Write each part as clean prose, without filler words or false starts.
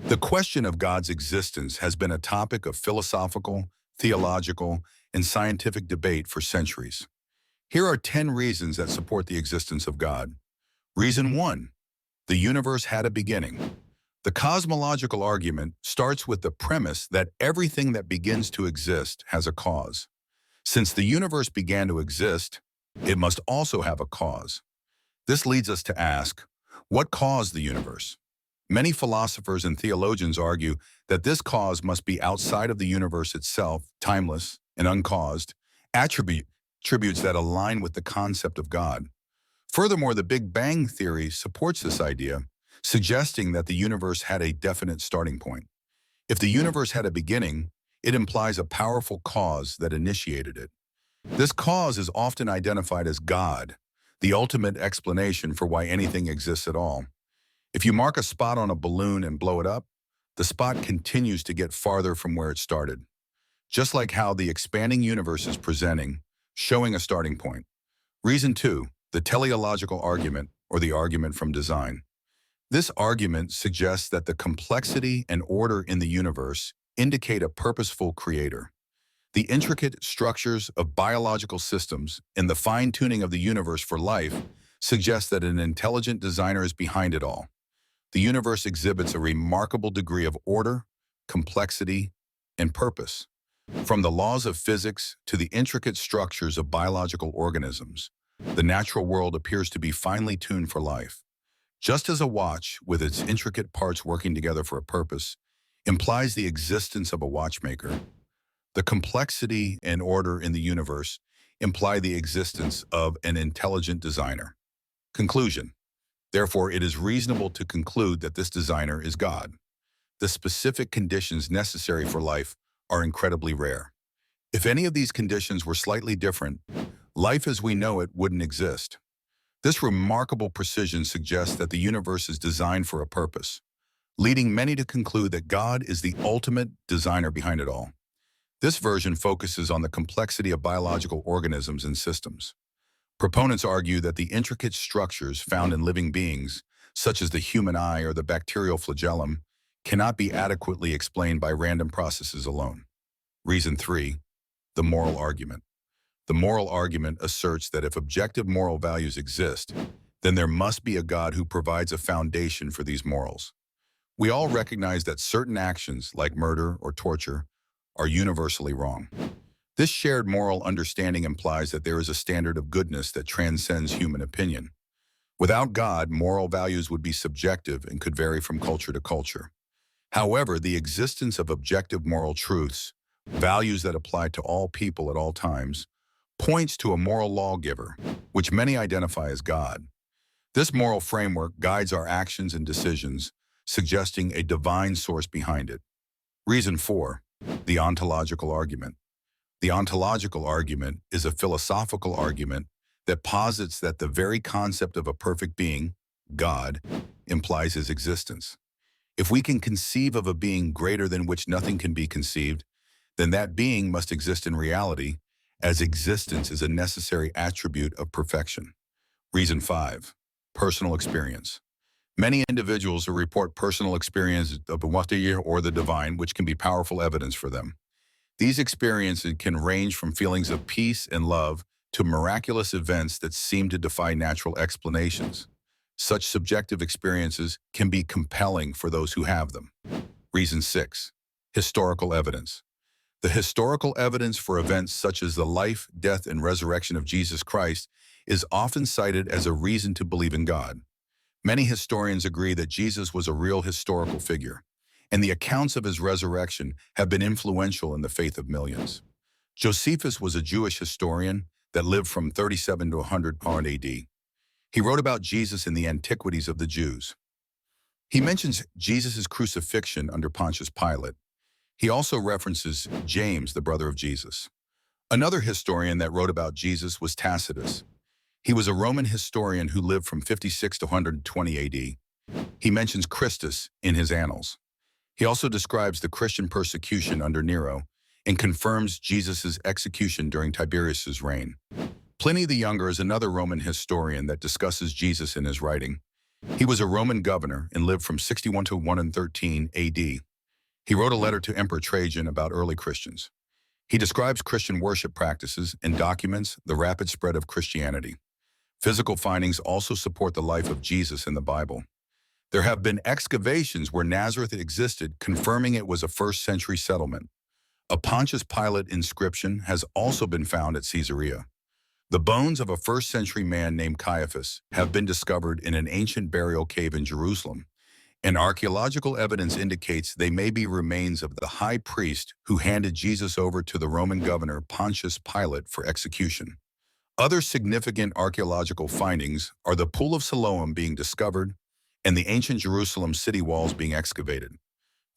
The question of God's existence has been a topic of philosophical, theological, and scientific debate for centuries. Here are 10 reasons that support the existence of God. Reason 1. The universe had a beginning. The cosmological argument starts with the premise that everything that begins to exist has a cause. Since the universe began to exist, it must also have a cause. This leads us to ask, what caused the universe? Many philosophers and theologians argue that this cause must be outside of the universe itself, timeless and uncaused, attributes that align with the concept of God. Furthermore, the Big Bang theory supports this idea, suggesting that the universe had a definite starting point. If the universe had a beginning, it implies a powerful cause that initiated it. This cause is often identified as God, the ultimate explanation for why anything exists at all. If you mark a spot on a balloon and blow it up, the spot continues to get farther from where it started. Just like how the expanding universe is presenting, showing a starting point. Reason 2, the teleological argument, or the argument from design. This argument suggests that the complexity and order in the universe indicate a purposeful creator. The intricate structures of biological systems and the fine-tuning of the universe for life suggest that an intelligent designer is behind it all. The universe exhibits a remarkable degree of order, complexity, and purpose. From the laws of physics to the intricate structures of biological organisms, the natural world appears to be finely tuned for life. Just as a watch, with its intricate parts working together for a purpose, implies the existence of a watchmaker, the complexity and order in the universe imply the existence of an intelligent designer. Conclusion. Therefore, it is reasonable to conclude that this designer is God. The specific conditions necessary for life are incredibly rare. If any of these conditions were slightly different, life as we know it wouldn't exist. This remarkable precision suggests that the universe is designed for a purpose, leading many to conclude that God is the ultimate designer behind it all. This version focuses on the complexity of biological organisms and systems. Proponents argue that the intricate structures found in living beings, such as the human eye or the bacterial flagellum, cannot be adequately explained by random processes alone. Reason 3, the moral argument. The moral argument asserts that if objective moral values exist, then there must be a God who provides a foundation for these morals. We all recognize that certain actions, like murder or torture, are universally wrong. This shared moral understanding implies that there is a standard of goodness that transcends human opinion. Without God, moral values would be subjective and could vary from culture to culture. However, the existence of objective moral truths, values that apply to all people at all times, points to a moral lawgiver, which many identify as God. This moral framework guides our actions and decisions, suggesting a divine source behind it. Reason 4, the ontological argument. The ontological argument is a philosophical argument that posits that the very concept of a perfect being, God, implies his existence. If we can conceive of a being greater than which nothing can be conceived, then that being must exist in reality, as existence is a necessary attribute of perfection. Reason 5, personal experience. Many individuals who report personal experience of the or the divine, which can be powerful evidence for them. These experiences can range from feelings of peace and love to miraculous events that seem to defy natural explanations. Such subjective experiences can be compelling for those who have them. Reason 6, historical evidence. The historical evidence for events such as the life, death, and resurrection of Jesus Christ is often cited as a reason to believe in God. Many historians agree that Jesus was a real historical figure, and the accounts of his resurrection have been influential in the faith of millions. Josephus was a Jewish historian that lived from 37 to 100 AD. He wrote about Jesus in the Antiquities of the Jews. He mentions Jesus' crucifixion under Pontius Pilate. He also references James, the brother of Jesus. Another historian that wrote about Jesus was Tacitus. He was a Roman historian who lived from 56 to 120 AD. He mentions Christus in his Annals. He also describes the Christian persecution under Nero and confirms Jesus' execution during Tiberius' reign. Pliny the Younger is another Roman historian that discusses Jesus in his writing. He was a Roman governor and lived from 61 to 113 AD. He wrote a letter to Emperor Trajan about early Christians. He describes Christian worship practices and documents the rapid spread of Christianity. Physical findings also support the life of Jesus in the Bible. There have been excavations where Nazareth existed, confirming it was a first-century settlement. A Pontius Pilate inscription has also been found at Caesarea. The bones of a first-century man named Caiaphas have been discovered in an ancient burial cave in Jerusalem, and archaeological evidence indicates they may be remains of the high priest who handed Jesus over to the Roman governor Pontius Pilate for execution. Other significant archaeological findings are the Pool of Siloam being discovered and the ancient Jerusalem city walls being excavated.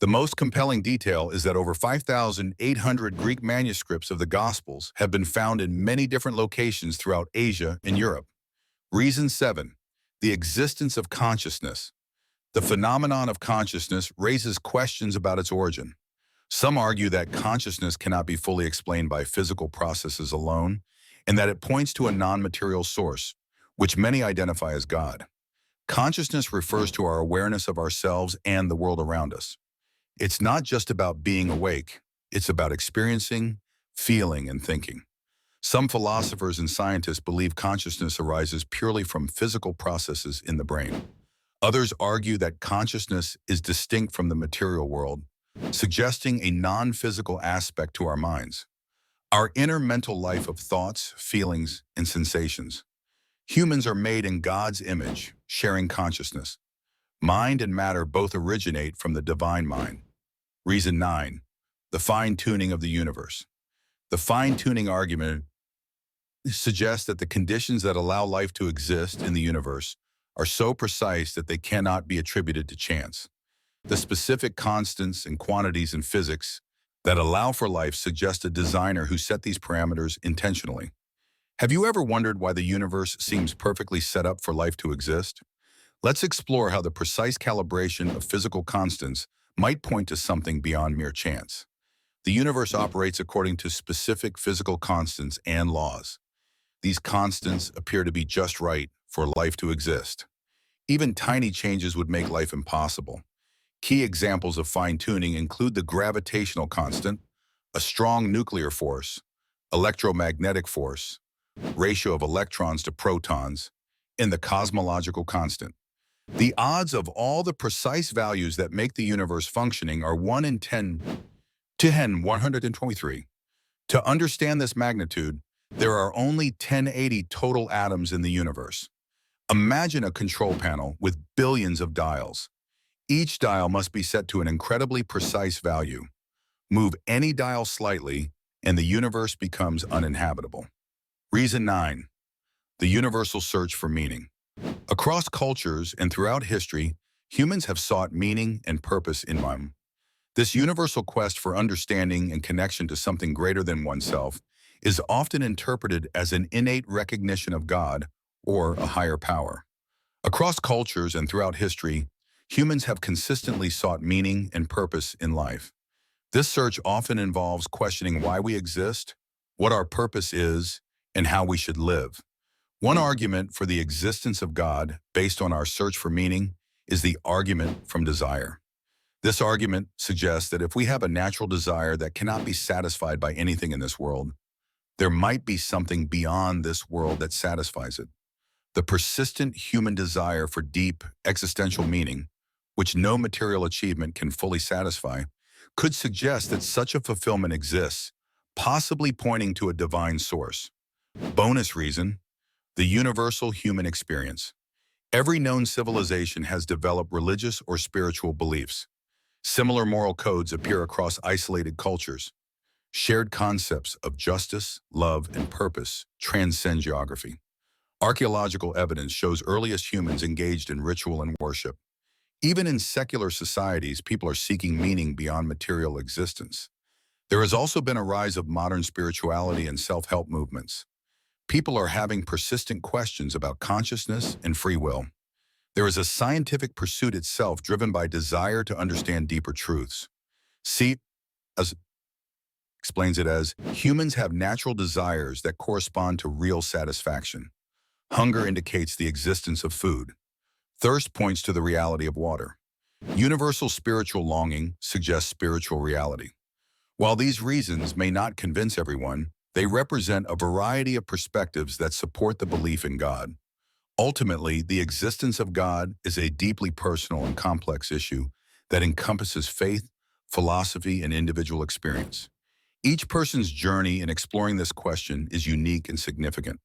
The most compelling detail is that over 5,800 Greek manuscripts of the Gospels have been found in many different locations throughout Asia and Europe. Reason 7. The existence of consciousness. The phenomenon of consciousness raises questions about its origin. Some argue that consciousness cannot be fully explained by physical processes alone, and that it points to a non-material source, which many identify as God. Consciousness refers to our awareness of ourselves and the world around us. It's not just about being awake, it's about experiencing, feeling, and thinking. Some philosophers and scientists believe consciousness arises purely from physical processes in the brain. Others argue that consciousness is distinct from the material world, suggesting a non-physical aspect to our minds. Our inner mental life of thoughts, feelings, and sensations. Humans are made in God's image, sharing consciousness. Mind and matter both originate from the divine mind. Reason 9. The fine-tuning of the universe. The fine-tuning argument suggests that the conditions that allow life to exist in the universe are so precise that they cannot be attributed to chance. The specific constants and quantities in physics that allow for life suggest a designer who set these parameters intentionally. Have you ever wondered why the universe seems perfectly set up for life to exist? Let's explore how the precise calibration of physical constants might point to something beyond mere chance. The universe operates according to specific physical constants and laws. These constants appear to be just right for life to exist. Even tiny changes would make life impossible. Key examples of fine-tuning include the gravitational constant, a strong nuclear force, electromagnetic force, ratio of electrons to protons, and the cosmological constant. The odds of all the precise values that make the universe functioning are 1 in 10 to 123. To understand this magnitude, there are only 1080 total atoms in the universe. Imagine a control panel with billions of dials. Each dial must be set to an incredibly precise value. Move any dial slightly, and the universe becomes uninhabitable. Reason 9. The universal search for meaning. Across cultures and throughout history, humans have sought meaning and purpose in life. This universal quest for understanding and connection to something greater than oneself is often interpreted as an innate recognition of God or a higher power. Across cultures and throughout history, humans have consistently sought meaning and purpose in life. This search often involves questioning why we exist, what our purpose is, and how we should live. One argument for the existence of God, based on our search for meaning, is the argument from desire. This argument suggests that if we have a natural desire that cannot be satisfied by anything in this world, there might be something beyond this world that satisfies it. The persistent human desire for deep, existential meaning, which no material achievement can fully satisfy, could suggest that such a fulfillment exists, possibly pointing to a divine source. Bonus reason: the universal human experience. Every known civilization has developed religious or spiritual beliefs. Similar moral codes appear across isolated cultures. Shared concepts of justice, love, and purpose transcend geography. Archaeological evidence shows earliest humans engaged in ritual and worship. Even in secular societies, people are seeking meaning beyond material existence. There has also been a rise of modern spirituality and self-help movements. People are having persistent questions about consciousness and free will. There is a scientific pursuit itself driven by desire to understand deeper truths. See, as explains it as, humans have natural desires that correspond to real satisfaction. Hunger indicates the existence of food. Thirst points to the reality of water. Universal spiritual longing suggests spiritual reality. While these reasons may not convince everyone, they represent a variety of perspectives that support the belief in God. Ultimately, the existence of God is a deeply personal and complex issue that encompasses faith, philosophy, and individual experience. Each person's journey in exploring this question is unique and significant.